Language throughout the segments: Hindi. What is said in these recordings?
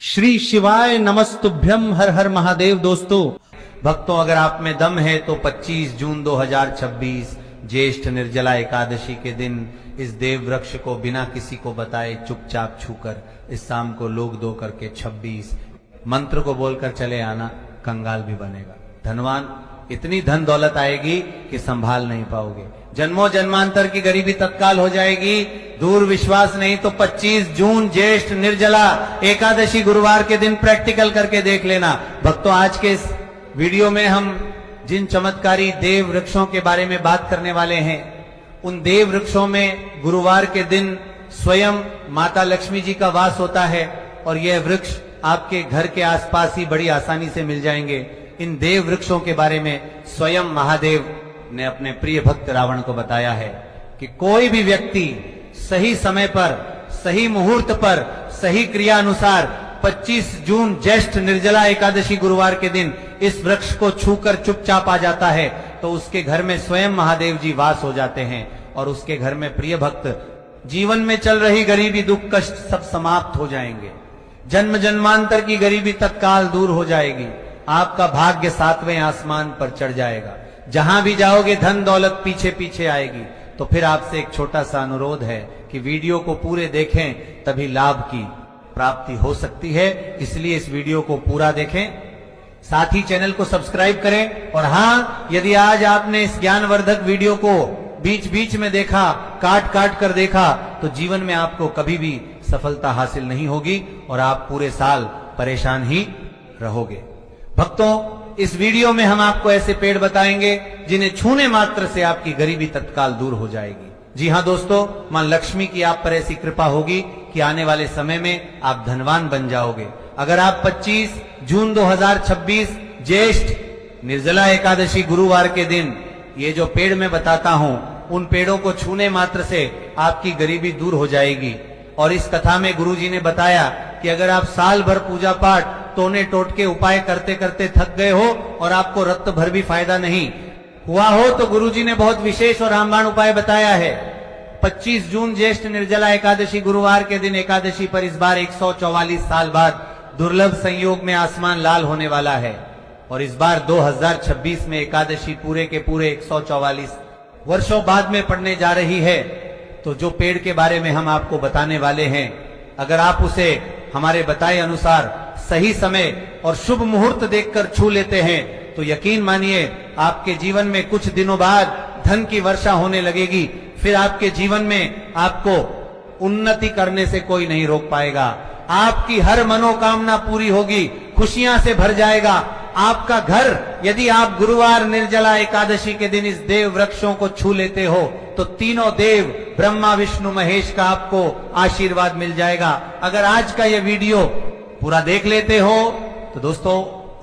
श्री शिवाय नमस्तुभ्यम, हर हर महादेव। दोस्तों भक्तों, अगर आप में दम है तो 25 जून 2026 ज्येष्ठ निर्जला एकादशी के दिन इस देव वृक्ष को बिना किसी को बताए चुपचाप छूकर इस शाम को लोग दो करके 26 मंत्र को बोलकर चले आना। कंगाल भी बनेगा, धनवान, इतनी धन दौलत आएगी कि संभाल नहीं पाओगे। जन्मों जन्मांतर की गरीबी तत्काल हो जाएगी। दूर विश्वास नहीं तो 25 जून ज्येष्ठ निर्जला एकादशी गुरुवार के दिन प्रैक्टिकल करके देख लेना। भक्तों, आज के इस वीडियो में हम जिन चमत्कारी देव वृक्षों के बारे में बात करने वाले हैं, उन देव वृक्षों में गुरुवार के दिन स्वयं माता लक्ष्मी जी का वास होता है और यह वृक्ष आपके घर के आसपास ही बड़ी आसानी से मिल जाएंगे। इन देव वृक्षों के बारे में स्वयं महादेव ने अपने प्रिय भक्त रावण को बताया है कि कोई भी व्यक्ति सही समय पर, सही मुहूर्त पर, सही क्रिया अनुसार 25 जून ज्येष्ठ निर्जला एकादशी गुरुवार के दिन इस वृक्ष को छूकर चुपचाप आ जाता है तो उसके घर में स्वयं महादेव जी वास हो जाते हैं और उसके घर में प्रिय भक्त जीवन में चल रही गरीबी, दुख, कष्ट सब समाप्त हो जाएंगे। जन्म जन्मांतर की गरीबी तत्काल दूर हो जाएगी। आपका भाग्य 7वें आसमान पर चढ़ जाएगा। जहां भी जाओगे धन दौलत पीछे पीछे आएगी। तो फिर आपसे एक छोटा सा अनुरोध है कि वीडियो को पूरे देखें, तभी लाभ की प्राप्ति हो सकती है। इसलिए इस वीडियो को पूरा देखें, साथ ही चैनल को सब्सक्राइब करें। और हाँ, यदि आज आपने इस ज्ञानवर्धक वीडियो को बीच बीच में देखा, काट काट कर देखा, तो जीवन में आपको कभी भी सफलता हासिल नहीं होगी और आप पूरे साल परेशान ही रहोगे। भक्तों, इस वीडियो में हम आपको ऐसे पेड़ बताएंगे जिन्हें छूने मात्र से आपकी गरीबी तत्काल दूर हो जाएगी। जी हाँ दोस्तों, मां लक्ष्मी की आप पर ऐसी कृपा होगी कि आने वाले समय में आप धनवान बन जाओगे। अगर आप 25 जून 2026 ज्येष्ठ निर्जला एकादशी गुरुवार के दिन ये जो पेड़ मैं बताता हूं, उन पेड़ों को छूने मात्र से आपकी गरीबी दूर हो जाएगी। और इस कथा में गुरुजी ने बताया कि अगर आप साल भर पूजा पाठ, टोने टोटके उपाय करते करते थक गए हो और आपको रत्त भर भी फायदा नहीं हुआ हो, तो गुरुजी ने बहुत विशेष और रामबाण उपाय बताया है। 25 जून ज्येष्ठ निर्जला एकादशी गुरुवार के दिन एकादशी पर इस बार 144 साल बाद दुर्लभ संयोग में आसमान लाल होने वाला है। और इस बार 2026 में एकादशी पूरे के पूरे 144 वर्षों बाद में पड़ने जा रही है। तो जो पेड़ के बारे में हम आपको बताने वाले हैं, अगर आप उसे हमारे बताए अनुसार सही समय और शुभ मुहूर्त देखकर छू लेते हैं तो यकीन मानिए आपके जीवन में कुछ दिनों बाद धन की वर्षा होने लगेगी। फिर आपके जीवन में आपको उन्नति करने से कोई नहीं रोक पाएगा। आपकी हर मनोकामना पूरी होगी, खुशियां से भर जाएगा आपका घर। यदि आप गुरुवार निर्जला एकादशी के दिन इस देव वृक्षों को छू लेते हो तो तीनों देव ब्रह्मा विष्णु महेश का आपको आशीर्वाद मिल जाएगा। अगर आज का ये वीडियो पूरा देख लेते हो तो दोस्तों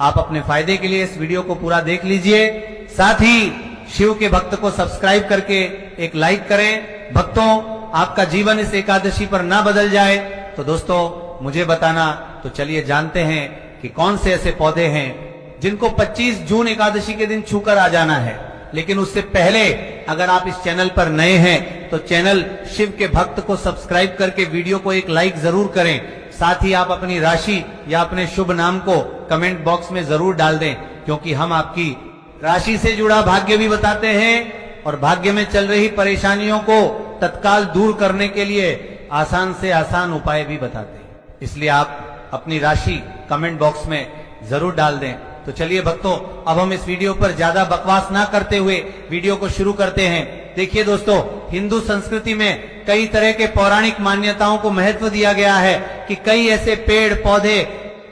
आप अपने फायदे के लिए इस वीडियो को पूरा देख लीजिए। साथ ही शिव के भक्त को सब्सक्राइब करके एक लाइक करें। भक्तों, आपका जीवन इस एकादशी पर ना बदल जाए तो दोस्तों मुझे बताना। तो चलिए जानते हैं कि कौन से ऐसे पौधे हैं जिनको 25 जून एकादशी के दिन छूकर आ जाना है। लेकिन उससे पहले अगर आप इस चैनल पर नए हैं तो चैनल शिव के भक्त को सब्सक्राइब करके वीडियो को एक लाइक जरूर करें। साथ ही आप अपनी राशि या अपने शुभ नाम को कमेंट बॉक्स में जरूर डाल दें, क्योंकि हम आपकी राशि से जुड़ा भाग्य भी बताते हैं और भाग्य में चल रही परेशानियों को तत्काल दूर करने के लिए आसान से आसान उपाय भी बताते हैं। इसलिए आप अपनी राशि कमेंट बॉक्स में जरूर डाल दें। तो चलिए भक्तों, अब हम इस वीडियो पर ज्यादा बकवास ना करते हुए वीडियो को शुरू करते हैं। देखिए दोस्तों, हिंदू संस्कृति में कई तरह के पौराणिक मान्यताओं को महत्व दिया गया है कि कई ऐसे पेड़ पौधे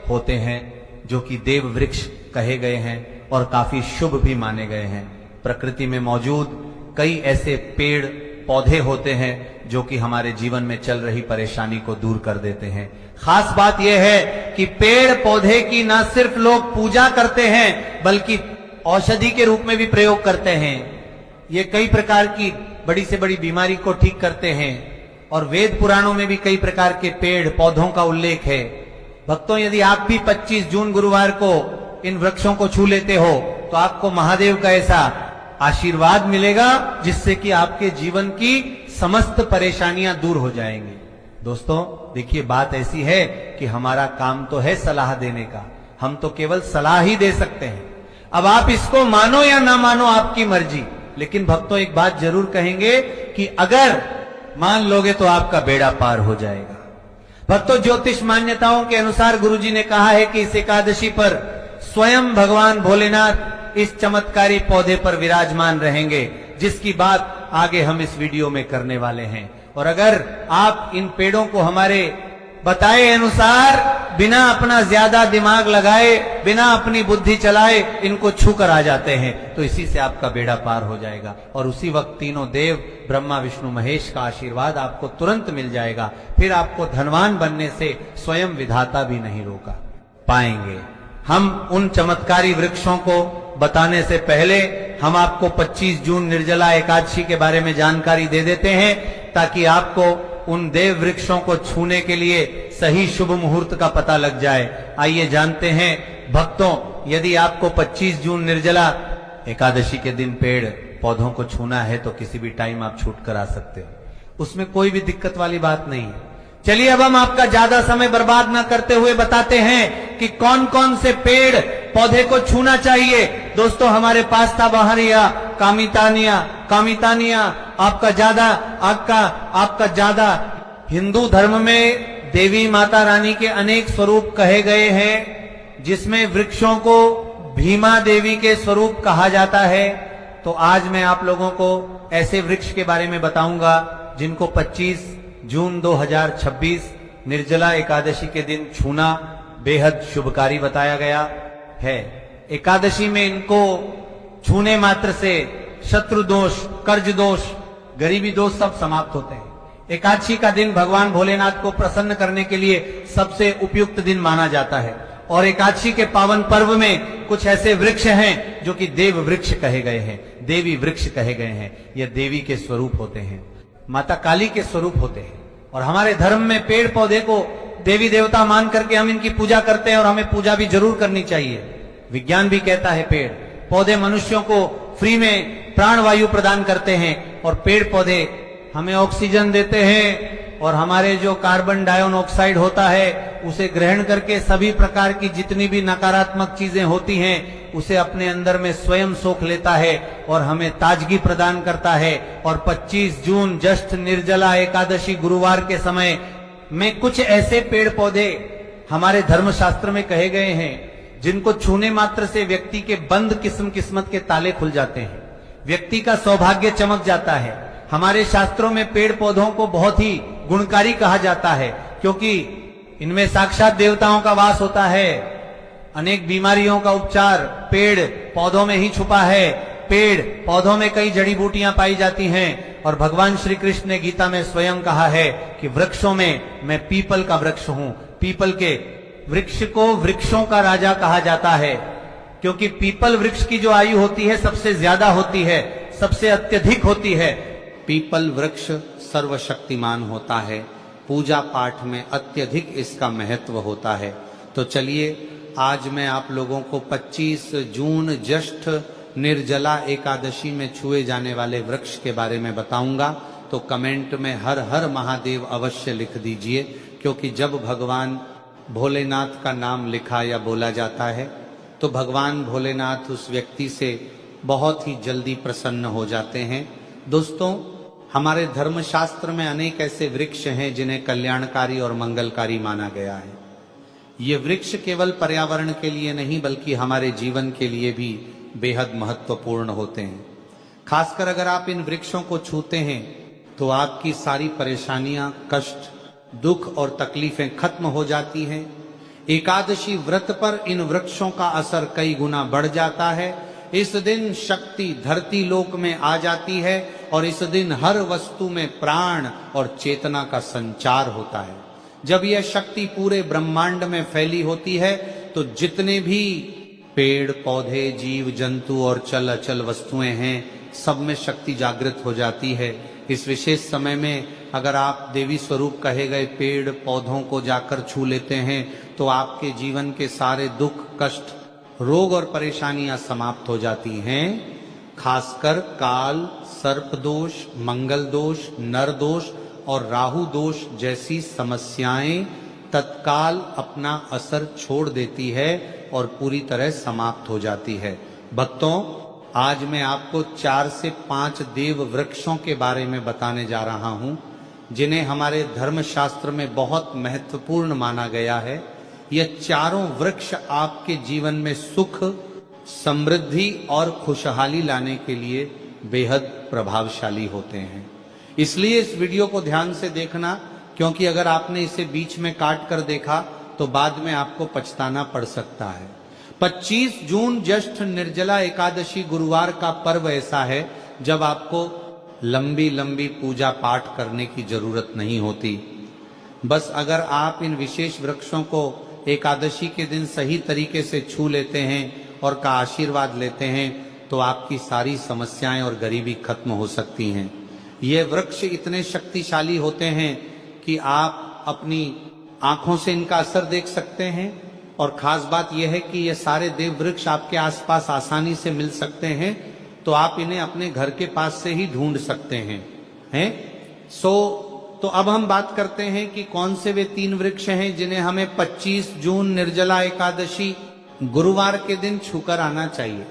होते हैं जो कि देव वृक्ष कहे गए हैं और काफी शुभ भी माने गए हैं। प्रकृति में मौजूद कई ऐसे पेड़ पौधे होते हैं जो कि हमारे जीवन में चल रही परेशानी को दूर कर देते हैं। खास बात यह है कि पेड़ पौधे की न सिर्फ लोग पूजा करते हैं बल्कि औषधि के रूप में भी प्रयोग करते हैं। ये कई प्रकार की बड़ी से बड़ी बीमारी को ठीक करते हैं और वेद पुराणों में भी कई प्रकार के पेड़ पौधों का उल्लेख है। भक्तों, यदि आप भी 25 जून गुरुवार को इन वृक्षों को छू लेते हो तो आपको महादेव का ऐसा आशीर्वाद मिलेगा जिससे कि आपके जीवन की समस्त परेशानियां दूर हो जाएंगी। दोस्तों देखिए, बात ऐसी है कि हमारा काम तो है सलाह देने का, हम तो केवल सलाह ही दे सकते हैं। अब आप इसको मानो या ना मानो आपकी मर्जी, लेकिन भक्तों एक बात जरूर कहेंगे कि अगर मान लोगे तो आपका बेड़ा पार हो जाएगा। भक्तों, ज्योतिष मान्यताओं के अनुसार गुरुजी ने कहा है कि इस एकादशी पर स्वयं भगवान भोलेनाथ इस चमत्कारी पौधे पर विराजमान रहेंगे, जिसकी बात आगे हम इस वीडियो में करने वाले हैं। और अगर आप इन पेड़ों को हमारे बताए अनुसार बिना अपना ज्यादा दिमाग लगाए, बिना अपनी बुद्धि चलाए इनको छू कर आ जाते हैं, तो इसी से आपका बेड़ा पार हो जाएगा। और उसी वक्त तीनों देव ब्रह्मा विष्णु महेश का आशीर्वाद आपको तुरंत मिल जाएगा। फिर आपको धनवान बनने से स्वयं विधाता भी नहीं रोका पाएंगे। हम उन चमत्कारी वृक्षों को बताने से पहले हम आपको 25 जून निर्जला एकादशी के बारे में जानकारी दे देते हैं, ताकि आपको उन देव वृक्षों को छूने के लिए सही शुभ मुहूर्त का पता लग जाए। आइए जानते हैं भक्तों, यदि आपको 25 जून निर्जला एकादशी के दिन पेड़ पौधों को छूना है तो किसी भी टाइम आप छूट कर आ सकते हो, उसमें कोई भी दिक्कत वाली बात नहीं है। चलिए अब हम आपका ज्यादा समय बर्बाद ना करते हुए बताते हैं कि कौन कौन से पेड़ पौधे को छूना चाहिए। दोस्तों, हमारे पास था बहरिया, कामितानिया आपका ज्यादा हिंदू धर्म में देवी माता रानी के अनेक स्वरूप कहे गए हैं, जिसमें वृक्षों को भीमा देवी के स्वरूप कहा जाता है। तो आज मैं आप लोगों को ऐसे वृक्ष के बारे में बताऊंगा जिनको 25 जून 2026 निर्जला एकादशी के दिन छूना बेहद शुभकारी बताया गया है। एकादशी में इनको छूने मात्र से शत्रु दोष, कर्ज दोष, गरीबी दोष सब समाप्त होते हैं। एकादशी का दिन भगवान भोलेनाथ को प्रसन्न करने के लिए सबसे उपयुक्त दिन माना जाता है। और एकादशी के पावन पर्व में कुछ ऐसे वृक्ष हैं जो कि देव वृक्ष कहे गए हैं, देवी वृक्ष कहे गए हैं। यह देवी के स्वरूप होते हैं, माता काली के स्वरूप होते हैं। और हमारे धर्म में पेड़ पौधे को देवी देवता मान करके हम इनकी पूजा करते हैं, और हमें पूजा भी जरूर करनी चाहिए। विज्ञान भी कहता है पेड़ पौधे मनुष्यों को फ्री में प्राणवायु प्रदान करते हैं, और पेड़ पौधे हमें ऑक्सीजन देते हैं, और हमारे जो कार्बन डाइऑक्साइड होता है उसे ग्रहण करके सभी प्रकार की जितनी भी नकारात्मक चीजें होती हैं उसे अपने अंदर में स्वयं सोख लेता है और हमें ताजगी प्रदान करता है। और 25 जून ज्येष्ठ निर्जला एकादशी गुरुवार के समय में कुछ ऐसे पेड़ पौधे हमारे धर्मशास्त्र में कहे गए हैं जिनको छूने मात्र से व्यक्ति के बंद किस्मत के ताले खुल जाते हैं, व्यक्ति का सौभाग्य चमक जाता है। हमारे शास्त्रों में पेड़ पौधों को बहुत ही गुणकारी कहा जाता है, क्योंकि इनमें साक्षात देवताओं का वास होता है। अनेक बीमारियों का उपचार पेड़ पौधों में ही छुपा है। पेड़ पौधों में कई जड़ी बूटियां पाई जाती हैं, और भगवान श्री कृष्ण ने गीता में स्वयं कहा है कि वृक्षों में मैं पीपल का वृक्ष हूं। पीपल के वृक्ष को वृक्षों का राजा कहा जाता है, क्योंकि पीपल वृक्ष की जो आयु होती है सबसे ज्यादा होती है, सबसे अत्यधिक होती है। पीपल वृक्ष सर्वशक्तिमान होता है, पूजा पाठ में अत्यधिक इसका महत्व होता है। तो चलिए आज मैं आप लोगों को 25 जून ज्येष्ठ निर्जला एकादशी में छुए जाने वाले वृक्ष के बारे में बताऊंगा। तो कमेंट में हर हर महादेव अवश्य लिख दीजिए, क्योंकि जब भगवान भोलेनाथ का नाम लिखा या बोला जाता है तो भगवान भोलेनाथ उस व्यक्ति से बहुत ही जल्दी प्रसन्न हो जाते हैं। दोस्तों, हमारे धर्मशास्त्र में अनेक ऐसे वृक्ष हैं जिन्हें कल्याणकारी और मंगलकारी माना गया है। ये वृक्ष केवल पर्यावरण के लिए नहीं बल्कि हमारे जीवन के लिए भी बेहद महत्वपूर्ण होते हैं। खासकर अगर आप इन वृक्षों को छूते हैं तो आपकी सारी परेशानियां, कष्ट, दुख और तकलीफें खत्म हो जाती हैं। एकादशी व्रत पर इन वृक्षों का असर कई गुना बढ़ जाता है। इस दिन शक्ति धरती लोक में आ जाती है और इस दिन हर वस्तु में प्राण और चेतना का संचार होता है। जब यह शक्ति पूरे ब्रह्मांड में फैली होती है तो जितने भी पेड़ पौधे, जीव जंतु और चल अचल वस्तुएं हैं, सब में शक्ति जागृत हो जाती है। इस विशेष समय में अगर आप देवी स्वरूप कहे गए पेड़ पौधों को जाकर छू लेते हैं तो आपके जीवन के सारे दुख, कष्ट, रोग और परेशानियां समाप्त हो जाती हैं। खासकर काल, सर्प दोष, मंगल दोष, नर दोष और राहु दोष जैसी समस्याएं तत्काल अपना असर छोड़ देती है और पूरी तरह समाप्त हो जाती है। भक्तों, आज मैं आपको 4 से 5 देव वृक्षों के बारे में बताने जा रहा हूं, जिन्हें हमारे धर्मशास्त्र में बहुत महत्वपूर्ण माना गया है। यह चारों वृक्ष आपके जीवन में सुख, समृद्धि और खुशहाली लाने के लिए बेहद प्रभावशाली होते हैं। इसलिए इस वीडियो को ध्यान से देखना, क्योंकि अगर आपने इसे बीच में काट कर देखा तो बाद में आपको पछताना पड़ सकता है। 25 जून ज्येष्ठ निर्जला एकादशी गुरुवार का पर्व ऐसा है जब आपको लंबी लंबी पूजा पाठ करने की जरूरत नहीं होती। बस अगर आप इन विशेष वृक्षों को एकादशी के दिन सही तरीके से छू लेते हैं और का आशीर्वाद लेते हैं तो आपकी सारी समस्याएं और गरीबी खत्म हो सकती हैं। ये वृक्ष इतने शक्तिशाली होते हैं कि आप अपनी आंखों से इनका असर देख सकते हैं, और खास बात यह है कि ये सारे देव वृक्ष आपके आसपास आसानी से मिल सकते हैं, तो आप इन्हें अपने घर के पास से ही ढूंढ सकते हैं। तो अब हम बात करते हैं कि कौन से वे 3 वृक्ष हैं जिन्हें हमें 25 जून निर्जला एकादशी गुरुवार के दिन छूकर आना चाहिए।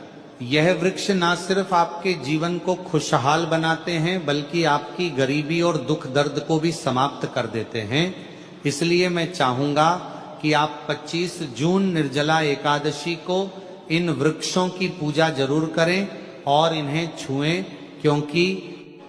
यह वृक्ष ना सिर्फ आपके जीवन को खुशहाल बनाते हैं, बल्कि आपकी गरीबी और दुख दर्द को भी समाप्त कर देते हैं। इसलिए मैं चाहूंगा कि आप 25 जून निर्जला एकादशी को इन वृक्षों की पूजा जरूर करें और इन्हें छुएं, क्योंकि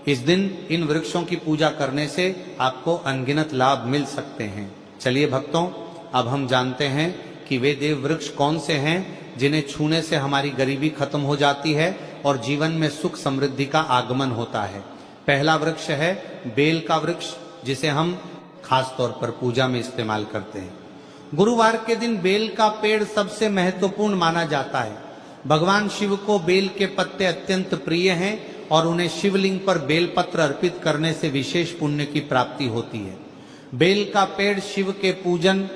इस दिन इन वृक्षों की पूजा करने से आपको अनगिनत लाभ मिल सकते हैं। चलिए भक्तों, अब हम जानते हैं कि वे देव वृक्ष कौन से हैं जिन्हें छूने से हमारी गरीबी खत्म हो जाती है और जीवन में सुख समृद्धि का आगमन होता है। पहला वृक्ष है बेल का वृक्ष, जिसे हम खास तौर पर पूजा में इस्तेमाल करते हैं। गुरुवार के दिन बेल का पेड़ सबसे महत्वपूर्ण माना जाता है। भगवान शिव को बेल के पत्ते अत्यंत प्रिय हैं और उन्हें शिवलिंग पर बेलपत्र अर्पित करने से विशेष पुण्य की प्राप्ति होती है। बेल का पेड़ शिव के पूजन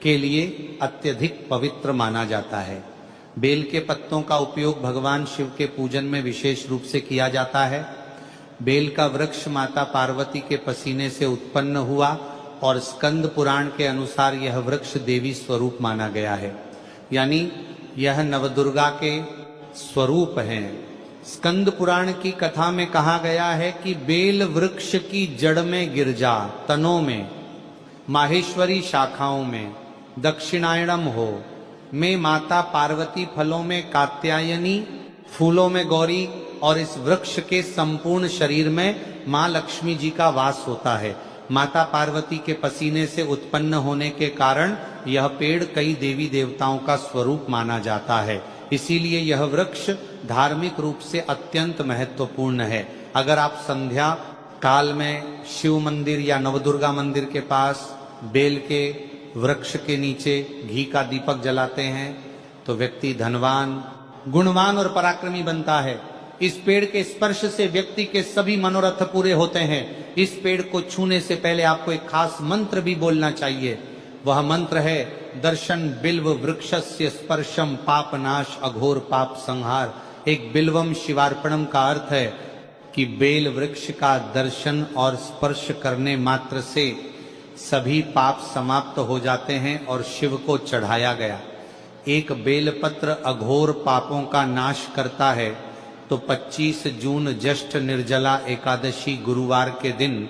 के लिए अत्यधिक पवित्र माना जाता है। बेल के पत्तों का उपयोग भगवान शिव के पूजन में विशेष रूप से किया जाता है। बेल का वृक्ष माता पार्वती के पसीने से उत्पन्न हुआ और स्कंद पुराण के अनुसार यह वृक्ष देवी स्वरूप माना गया है, यानी यह नवदुर्गा के स्वरूप हैं। स्कंद पुराण की कथा में कहा गया है कि बेल वृक्ष की जड़ में गिरजा, तनों में, माहेश्वरी शाखाओं में, दक्षिणायनम हो में माता पार्वती, फलों में कात्यायनी, फूलों में गौरी, और इस वृक्ष के संपूर्ण शरीर में मां लक्ष्मी जी का वास होता है। माता पार्वती के पसीने से उत्पन्न होने के कारण यह पेड़ कई देवी देवताओं का स्वरूप माना जाता है। इसीलिए यह वृक्ष धार्मिक रूप से अत्यंत महत्वपूर्ण है। अगर आप संध्या काल में शिव मंदिर या नवदुर्गा मंदिर के पास बेल के वृक्ष के नीचे घी का दीपक जलाते हैं तो व्यक्ति धनवान, गुणवान और पराक्रमी बनता है। इस पेड़ के स्पर्श से व्यक्ति के सभी मनोरथ पूरे होते हैं। इस पेड़ को छूने से पहले आपको एक खास मंत्र भी बोलना चाहिए। वह मंत्र है दर्शन बिल्व वृक्षस्य स्पर्शम पाप नाश अघोर पाप संहार। एक बिल्वम शिवार्पणम का अर्थ है कि बेल वृक्ष का दर्शन और स्पर्श करने मात्र से सभी पाप समाप्त हो जाते हैं और शिव को चढ़ाया गया एक बेलपत्र अघोर पापों का नाश करता है। तो 25 जून ज्येष्ठ निर्जला एकादशी गुरुवार के दिन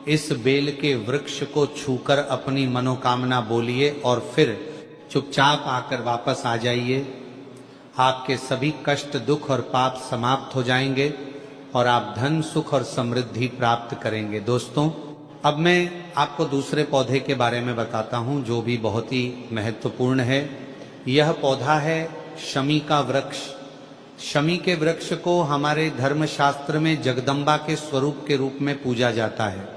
इस बेल के वृक्ष को छूकर अपनी मनोकामना बोलिए और फिर चुपचाप आकर वापस आ जाइए। आपके सभी कष्ट, दुख और पाप समाप्त हो जाएंगे और आप धन, सुख और समृद्धि प्राप्त करेंगे। दोस्तों, अब मैं आपको दूसरे पौधे के बारे में बताता हूं जो भी बहुत ही महत्वपूर्ण है। यह पौधा है शमी का वृक्ष। शमी के वृक्ष को हमारे धर्मशास्त्र में जगदम्बा के स्वरूप के रूप में पूजा जाता है।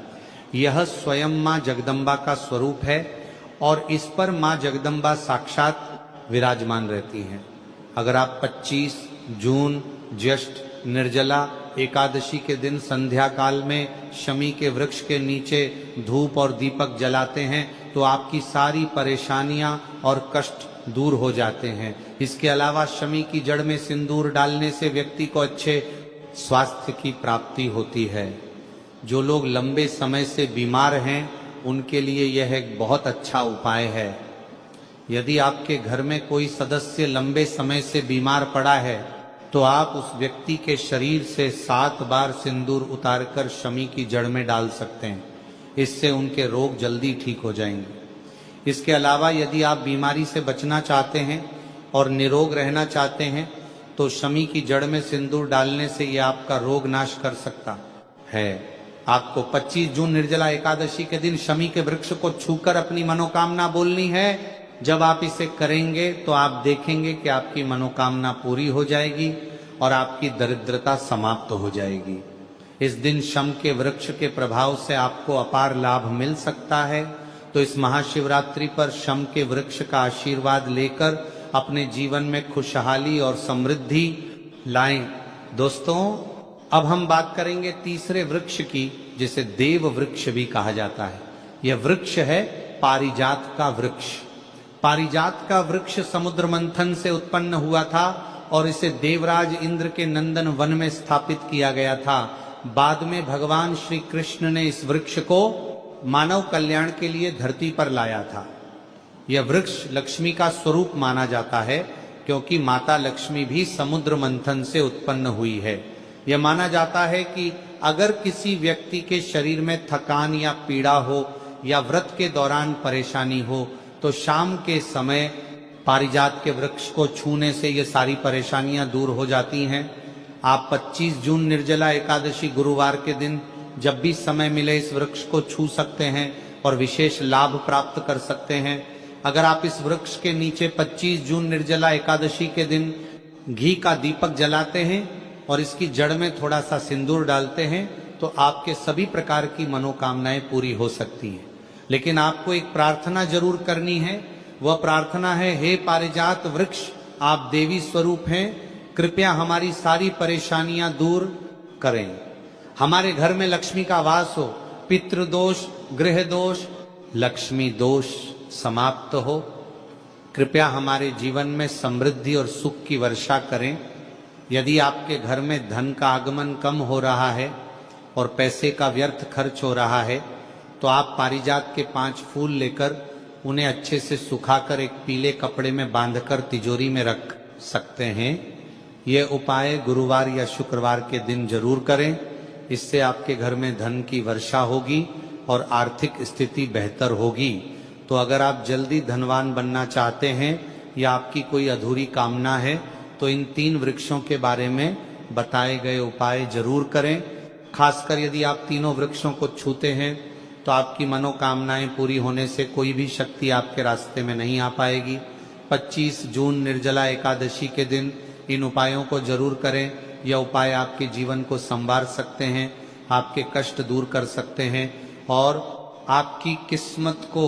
यह स्वयं मां जगदम्बा का स्वरूप है और इस पर मां जगदम्बा साक्षात विराजमान रहती हैं। अगर आप 25 जून ज्येष्ठ निर्जला एकादशी के दिन संध्या काल में शमी के वृक्ष के नीचे धूप और दीपक जलाते हैं तो आपकी सारी परेशानियां और कष्ट दूर हो जाते हैं। इसके अलावा शमी की जड़ में सिंदूर डालने से व्यक्ति को अच्छे स्वास्थ्य की प्राप्ति होती है। जो लोग लंबे समय से बीमार हैं उनके लिए यह एक बहुत अच्छा उपाय है। यदि आपके घर में कोई सदस्य लंबे समय से बीमार पड़ा है तो आप उस व्यक्ति के शरीर से 7 बार सिंदूर उतारकर शमी की जड़ में डाल सकते हैं। इससे उनके रोग जल्दी ठीक हो जाएंगे। इसके अलावा यदि आप बीमारी से बचना चाहते हैं और निरोग रहना चाहते हैं तो शमी की जड़ में सिंदूर डालने से यह आपका रोग नाश कर सकता है। आपको 25 जून निर्जला एकादशी के दिन शमी के वृक्ष को छूकर अपनी मनोकामना बोलनी है। जब आप इसे करेंगे तो आप देखेंगे कि आपकी मनोकामना पूरी हो जाएगी और आपकी दरिद्रता समाप्त हो जाएगी। इस दिन शम के वृक्ष के प्रभाव से आपको अपार लाभ मिल सकता है। तो इस महाशिवरात्रि पर शम के वृक्ष का आशीर्वाद लेकर अपने जीवन में खुशहाली और समृद्धि लाएं। दोस्तों, अब हम बात करेंगे तीसरे वृक्ष की, जिसे देव वृक्ष भी कहा जाता है। यह वृक्ष है पारिजात का वृक्ष। पारिजात का वृक्ष समुद्र मंथन से उत्पन्न हुआ था और इसे देवराज इंद्र के नंदन वन में स्थापित किया गया था। बाद में भगवान श्री कृष्ण ने इस वृक्ष को मानव कल्याण के लिए धरती पर लाया था। यह वृक्ष लक्ष्मी का स्वरूप माना जाता है क्योंकि माता लक्ष्मी भी समुद्र मंथन से उत्पन्न हुई है। यह माना जाता है कि अगर किसी व्यक्ति के शरीर में थकान या पीड़ा हो या व्रत के दौरान परेशानी हो तो शाम के समय पारिजात के वृक्ष को छूने से ये सारी परेशानियां दूर हो जाती हैं। आप 25 जून निर्जला एकादशी गुरुवार के दिन जब भी समय मिले इस वृक्ष को छू सकते हैं और विशेष लाभ प्राप्त कर सकते हैं। अगर आप इस वृक्ष के नीचे 25 जून निर्जला एकादशी के दिन घी का दीपक जलाते हैं और इसकी जड़ में थोड़ा सा सिंदूर डालते हैं तो आपके सभी प्रकार की मनोकामनाएं पूरी हो सकती हैं। लेकिन आपको एक प्रार्थना जरूर करनी है। वह प्रार्थना है, हे पारिजात वृक्ष, आप देवी स्वरूप हैं, कृपया हमारी सारी परेशानियां दूर करें। हमारे घर में लक्ष्मी का वास हो, पितृदोष, गृह दोष, लक्ष्मी दोष समाप्त हो। कृपया हमारे जीवन में समृद्धि और सुख की वर्षा करें। यदि आपके घर में धन का आगमन कम हो रहा है और पैसे का व्यर्थ खर्च हो रहा है तो आप पारिजात के 5 फूल लेकर उन्हें अच्छे से सुखाकर एक पीले कपड़े में बांधकर तिजोरी में रख सकते हैं। यह उपाय गुरुवार या शुक्रवार के दिन जरूर करें। इससे आपके घर में धन की वर्षा होगी और आर्थिक स्थिति बेहतर होगी। तो अगर आप जल्दी धनवान बनना चाहते हैं या आपकी कोई अधूरी कामना है तो इन 3 वृक्षों के बारे में बताए गए उपाय जरूर करें। खासकर यदि आप तीनों वृक्षों को छूते हैं तो आपकी मनोकामनाएं पूरी होने से कोई भी शक्ति आपके रास्ते में नहीं आ पाएगी। 25 जून निर्जला एकादशी के दिन इन उपायों को जरूर करें। यह उपाय आपके जीवन को संवार सकते हैं, आपके कष्ट दूर कर सकते हैं और आपकी किस्मत को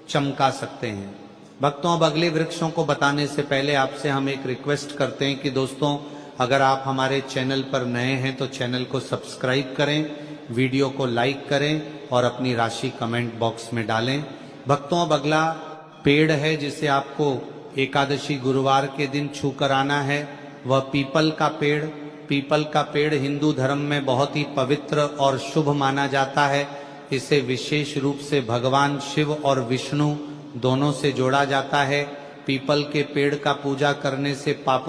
चमका सकते हैं। भक्तों, अब अगले वृक्षों को बताने से पहले आपसे हम एक रिक्वेस्ट करते हैं कि दोस्तों, अगर आप हमारे चैनल पर नए हैं तो चैनल को सब्सक्राइब करें, वीडियो को लाइक करें और अपनी राशि कमेंट बॉक्स में डालें। भक्तों, अब अगला पेड़ है जिसे आपको एकादशी गुरुवार के दिन छू कर आना है, वह पीपल का पेड़। पीपल का पेड़ हिंदू धर्म में बहुत ही पवित्र और शुभ माना जाता है। इसे विशेष रूप से भगवान शिव और विष्णु दोनों से जोड़ा जाता है। पीपल के पेड़ का पूजा करने से पापों